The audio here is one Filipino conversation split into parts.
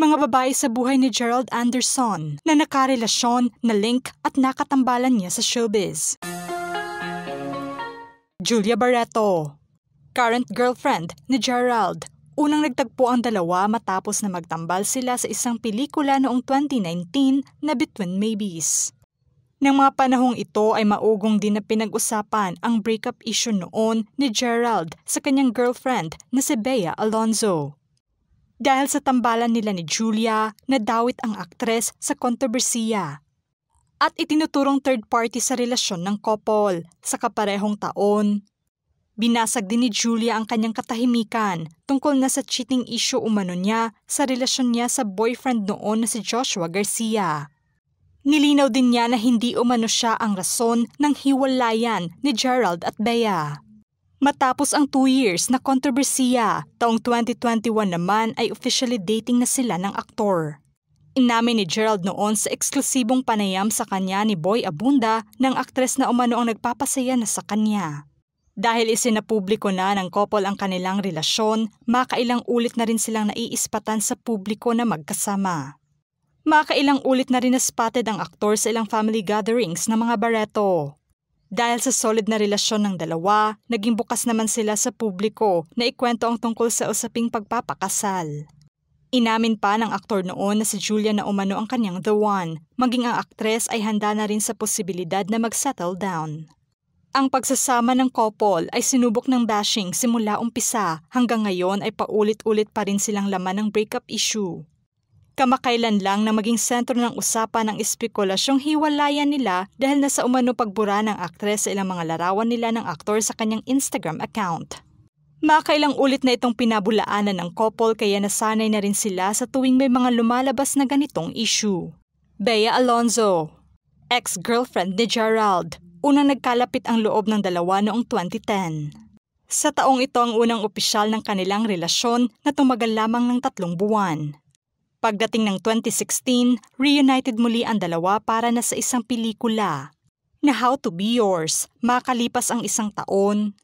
Mga babae sa buhay ni Gerald Anderson na nakarelasyon, na-link at nakatambalan niya sa showbiz. Julia Barreto, current girlfriend ni Gerald. Unang nagtagpo ang dalawa matapos na magtambal sila sa isang pelikula noong 2019 na Between Maybes. Nang mga panahong ito ay maugong din na pinag-usapan ang breakup issue noon ni Gerald sa kanyang girlfriend na si Bea Alonzo. Dahil sa tambalan nila ni Julia, nadawit ang aktres sa kontrobersiya at itinuturong third party sa relasyon ng couple sa kaparehong taon. Binasag din ni Julia ang kanyang katahimikan tungkol na sa cheating issue umano niya sa relasyon niya sa boyfriend noon na si Joshua Garcia. Nilinaw din niya na hindi umano siya ang rason ng hiwalayan ni Gerald at Bea. Matapos ang 2 years na kontrobersiya, taong 2021 naman ay officially dating na sila ng aktor. Inamin ni Gerald noon sa eksklusibong panayam sa kanya ni Boy Abunda ng aktres na umano ang nagpapasaya na sa kanya. Dahil isinapubliko na ng couple ang kanilang relasyon, makailang ulit na rin silang naiispatan sa publiko na magkasama. Makailang ulit na rin na-spotted ang aktor sa ilang family gatherings ng mga Barreto. Dahil sa solid na relasyon ng dalawa, naging bukas naman sila sa publiko na ikwento ang tungkol sa usaping pagpapakasal. Inamin pa ng aktor noon na si Julia na umano ang kanyang the one, maging ang aktres ay handa na rin sa posibilidad na mag-settle down. Ang pagsasama ng couple ay sinubok ng bashing simula umpisa hanggang ngayon ay paulit-ulit pa rin silang laman ng breakup issue. Kamakailan lang na maging sentro ng usapan ang espekulasyong hiwalayan nila dahil nasa umano pagbura ng aktres sa ilang mga larawan nila ng aktor sa kanyang Instagram account. Makailang ulit na itong pinabulaanan ng couple kaya nasanay na rin sila sa tuwing may mga lumalabas na ganitong issue. Bea Alonzo, ex-girlfriend ni Gerald, unang nagkalapit ang loob ng dalawa noong 2010. Sa taong ito ang unang opisyal ng kanilang relasyon na tumagal lamang ng 3 buwan. Pagdating ng 2016, reunited muli ang dalawa para na sa isang pelikula na How to Be Yours. Makalipas ang 1 taon,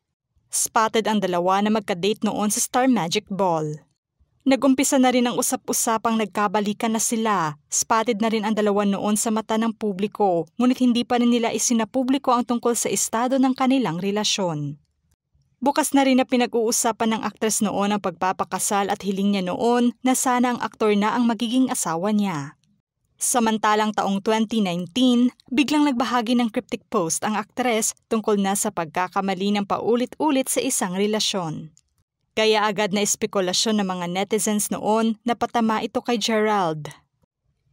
spotted ang dalawa na magka-date noon sa Star Magic Ball. Nagumpisa na rin ang usap-usapang nagkabalikan na sila. Spotted na rin ang dalawa noon sa mata ng publiko, ngunit hindi pa rin nila isinapubliko ang tungkol sa estado ng kanilang relasyon. Bukas na rin na pinag-uusapan ng aktres noon ang pagpapakasal at hiling niya noon na sana ang aktor na ang magiging asawa niya. Samantalang taong 2019, biglang nagbahagi ng cryptic post ang aktres tungkol na sa pagkakamali ng paulit-ulit sa isang relasyon. Kaya agad na espekulasyon ng mga netizens noon na patama ito kay Gerald.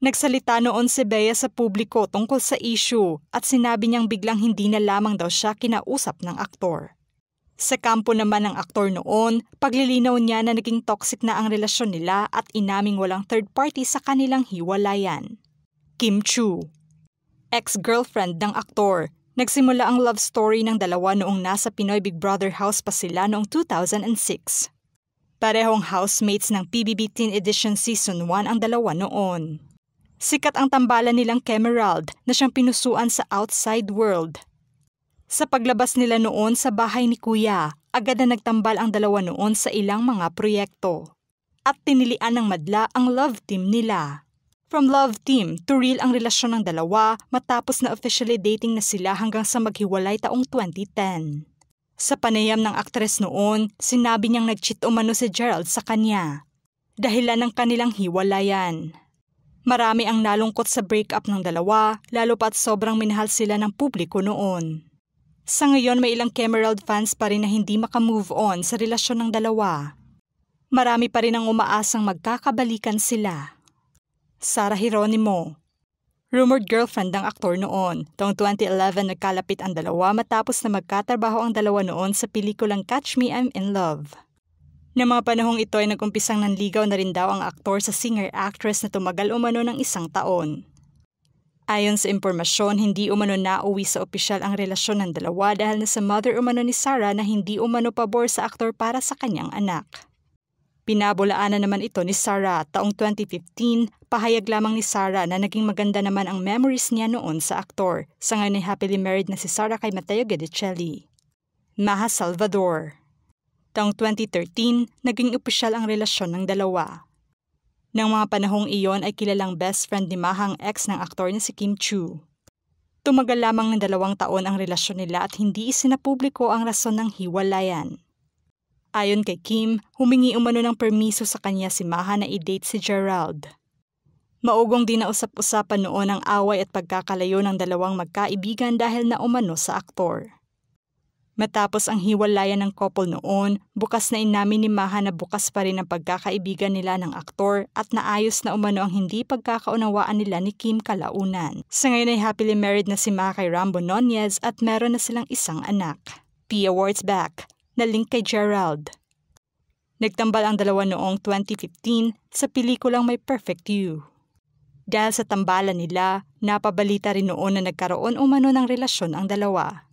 Nagsalita noon si Bea sa publiko tungkol sa issue at sinabi niyang biglang hindi na lamang daw siya kinausap ng aktor. Sa kampo naman ng aktor noon, paglilinaw niya na naging toxic na ang relasyon nila at inaming walang third party sa kanilang hiwalayan. Kim Chiu, ex-girlfriend ng aktor, nagsimula ang love story ng dalawa noong nasa Pinoy Big Brother house pa sila noong 2006. Parehong housemates ng PBB Teen Edition Season 1 ang dalawa noon. Sikat ang tambalan nilang Kemerald na siyang pinusuan sa outside world. Sa paglabas nila noon sa bahay ni Kuya, agad na nagtambal ang dalawa noon sa ilang mga proyekto. At tinilian ng madla ang love team nila. From love team to real ang relasyon ng dalawa matapos na officially dating na sila hanggang sa maghiwalay taong 2010. Sa panayam ng aktres noon, sinabi niyang nag-cheat umano si Gerald sa kanya. Dahilan ng kanilang hiwalayan. Marami ang nalungkot sa breakup ng dalawa, lalo pa't sobrang minahal sila ng publiko noon. Sa ngayon may ilang Kemerald fans pa rin na hindi makamove on sa relasyon ng dalawa. Marami pa rin ang umaasang magkakabalikan sila. Sarah Geronimo, rumored girlfriend ng aktor noon. Taong 2011 nagkalapit ang dalawa matapos na magkatrabaho ang dalawa noon sa pelikulang Catch Me I'm in Love. Na mga panahong ito ay nagumpisang nanligaw na rin daw ang aktor sa singer-actress na tumagal umano ng 1 taon. Ayon sa impormasyon, hindi umano nauwi sa opisyal ang relasyon ng dalawa dahil nasa mother umano ni Sarah na hindi umano pabor sa aktor para sa kanyang anak. Pinabulaanan naman ito ni Sarah. Taong 2015, pahayag lamang ni Sarah na naging maganda naman ang memories niya noon sa aktor. Sa ngayon ay happily married na si Sarah kay Mateo Guidicelli. Maha Salvador. Taong 2013, naging opisyal ang relasyon ng dalawa. Nang mga panahong iyon ay kilalang best friend ni Mahang ex ng aktor na si Kim Chiu. Tumagal lamang ng 2 taon ang relasyon nila at hindi isinapubliko ang rason ng hiwalayan. Ayon kay Kim, humingi umano ng permiso sa kanya si Maha na i-date si Gerald. Maugong din na usap-usapan noon ang away at pagkakalayo ng dalawang magkaibigan dahil na umano sa aktor. Matapos ang hiwalayan ng couple noon, bukas na inamin ni Maha na bukas pa rin ang pagkakaibigan nila ng aktor at naayos na umano ang hindi pagkakaunawaan nila ni Kim kalaunan. Sa ngayon ay happily married na si Maha kay Rambo Nunez at meron na silang isang anak. Pia Wurtzbach, na link kay Gerald. Nagtambal ang dalawa noong 2015 sa pelikulang My Perfect You. Dahil sa tambalan nila, napabalita rin noon na nagkaroon umano ng relasyon ang dalawa.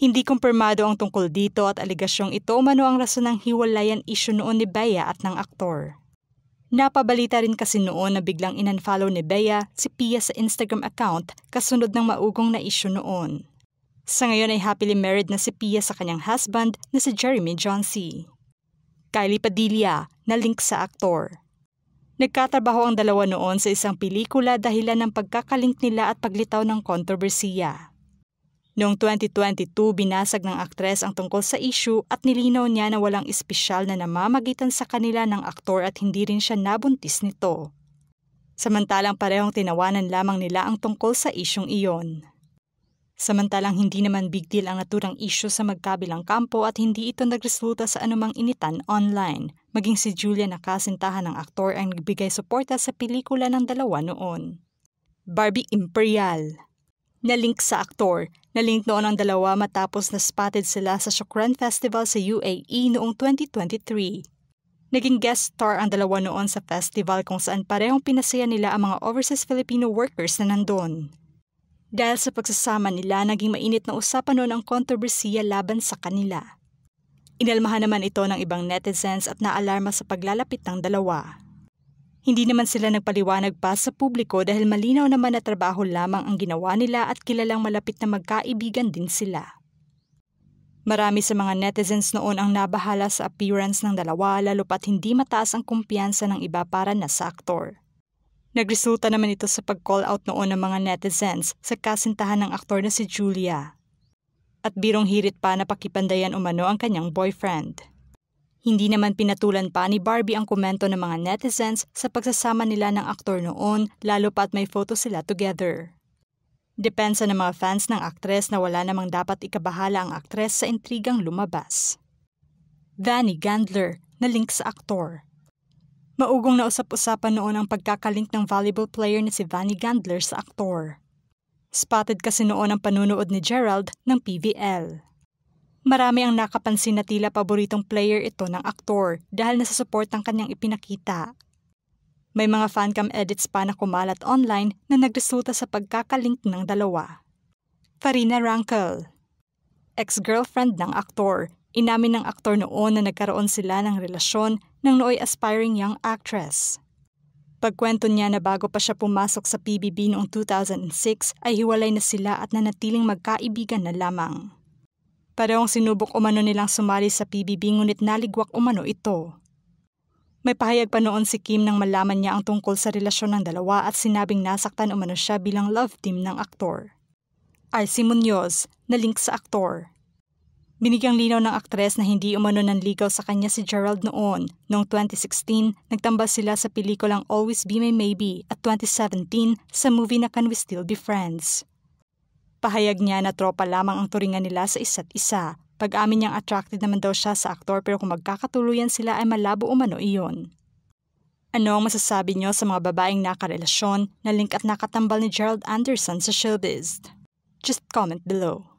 Hindi kumpirmado ang tungkol dito at aligasyong ito umano ang rason ng hiwalayan issue noon ni Bea at ng aktor. Napabalita rin kasi noon na biglang in-unfollow ni Bea si Pia sa Instagram account kasunod ng maugong na issue noon. Sa ngayon ay happily married na si Pia sa kanyang husband na si Jeremy Johnson. Kylie Padilla, na link sa aktor. Nagkatrabaho ang dalawa noon sa isang pelikula dahilan ng pagkakalink nila at paglitaw ng kontrobersiya. Noong 2022, binasag ng aktres ang tungkol sa issue at nilinaw niya na walang espesyal na namamagitan sa kanila ng aktor at hindi rin siya nabuntis nito. Samantalang parehong tinawanan lamang nila ang tungkol sa isyung iyon. Samantalang hindi naman big deal ang naturang issue sa magkabilang kampo at hindi ito nagresulta sa anumang initan online. Maging si Julia na kasintahan ng aktor ang nagbigay suporta sa pelikula ng dalawa noon. Barbie Imperial, na link sa aktor. Na-link noon ang dalawa matapos na spotted sila sa Shukran Festival sa UAE noong 2023. Naging guest star ang dalawa noon sa festival kung saan parehong pinasaya nila ang mga overseas Filipino workers na nandun. Dahil sa pagsasama nila, naging mainit na usapan noon ang kontrobersiya laban sa kanila. Inalmahan naman ito ng ibang netizens at naalarma sa paglalapit ng dalawa. Hindi naman sila nagpaliwanag pa sa publiko dahil malinaw naman na trabaho lamang ang ginawa nila at kilalang malapit na magkaibigan din sila. Marami sa mga netizens noon ang nabahala sa appearance ng dalawa lalo pat hindi mataas ang kumpiyansa ng iba para na sa aktor. Nagresulta naman ito sa pag-call out noon ng mga netizens sa kasintahan ng aktor na si Julia. At birong hirit pa na pakipandayan umano ang kanyang boyfriend. Hindi naman pinatulan pa ni Barbie ang komento ng mga netizens sa pagsasama nila ng aktor noon lalo pat may photo sila together. Depensa ng mga fans ng aktres na wala namang dapat ikabahala ang aktres sa intrigang lumabas. Vanny Gandler, na link sa aktor. Maugong na usap-usapan noon ang pagkakalink ng volleyball player na si Vanny Gandler sa aktor. Spotted kasi noon ang panunood ni Gerald ng PVL. Marami ang nakapansin na tila paboritong player ito ng aktor dahil nasa support ang kanyang ipinakita. May mga fancam edits pa na kumalat online na nagresulta sa pagkakalink ng dalawa. Farina Rankel, ex-girlfriend ng aktor, inamin ng aktor noon na nagkaroon sila ng relasyon ng nooy aspiring young actress. Pagkwento niya na bago pa siya pumasok sa PBB noong 2006 ay hiwalay na sila at nanatiling magkaibigan na lamang. Parehong sinubok umano nilang sumali sa PBB ngunit naligwak umano ito. May pahayag pa noon si Kim nang malaman niya ang tungkol sa relasyon ng dalawa at sinabing nasaktan umano siya bilang love team ng aktor. Arcy Munoz, na link sa aktor. Binigyang linaw ng aktres na hindi umano nanligaw sa kanya si Gerald noon. Noong 2016, nagtambal sila sa pelikulang Always Be My Maybe at 2017 sa movie na Can We Still Be Friends. Pahayag niya na tropa lamang ang turingan nila sa isa't isa. Pag-amin niyang attracted naman daw siya sa aktor pero kung magkakatuluyan sila ay malabo umano iyon. Ano ang masasabi niyo sa mga babaeng nakarelasyon na link at nakatambal ni Gerald Anderson sa showbiz? Just comment below.